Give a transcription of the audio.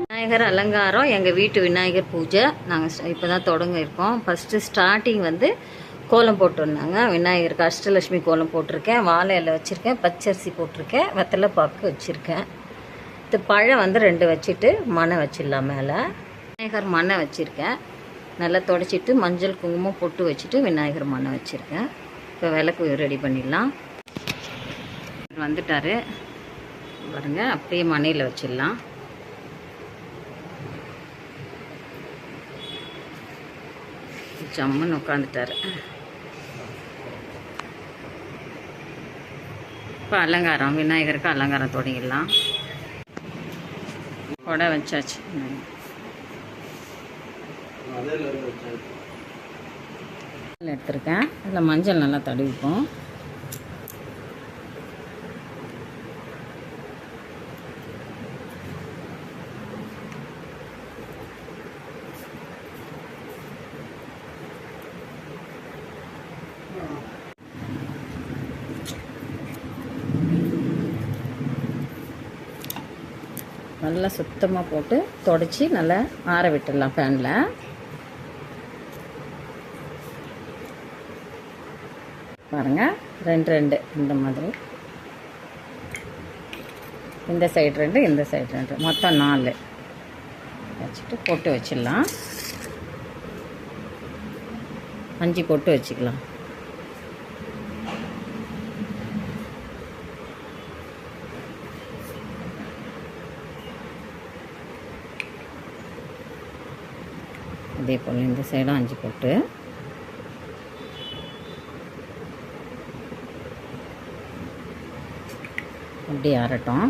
விநாயகர் அலங்காரம் எங்கள் வீட்டு விநாயகர் பூஜை நாங்கள் இப்போ தான் தொடங்க இருக்கோம். ஃபஸ்ட்டு ஸ்டார்டிங் வந்து கோலம் போட்டுருந்தாங்க. விநாயகருக்கு அஷ்டலட்சுமி கோலம் போட்டிருக்கேன், வாழை இலை வச்சுருக்கேன், பச்சரிசி போட்டிருக்கேன், வெத்தலை பாக்கு வச்சுருக்கேன். இது பழம் வந்து 2 வச்சுட்டு மணை வச்சிடலாம். மேலே விநாயகர் மணை வச்சுருக்கேன். நல்லா தொடச்சிட்டு மஞ்சள் குங்குமம் பொட்டு வச்சுட்டு விநாயகர் மணை வச்சுருக்கேன். இப்போ விளக்கு ரெடி பண்ணிடலாம். வந்துட்டார் பாருங்க, அப்படியே மணையில் வச்சிடலாம். ஜம்முன்னு உட்காந்துட்டார். இப்போ அலங்காரம், விநாயகருக்கு அலங்காரம் தொடங்கிடலாம். கொடை வச்சாச்சு. எடுத்துருக்கேன். அதில் மஞ்சள் நல்லா தடவிப்போம். நல்லா சுத்தமாக போட்டு தொடச்சி நல்லா ஆற விட்டுடலாம் ஃபேனில். பாருங்கள், 2 இந்த மாதிரி, இந்த சைடு 2, இந்த சைடு 2, மொத்தம் 4 வச்சுட்டு போட்டு வச்சிடலாம். 5 போட்டு வச்சுக்கலாம். அதே போல் இந்த சைடும் 5 போட்டு அப்படி ஆறட்டும்.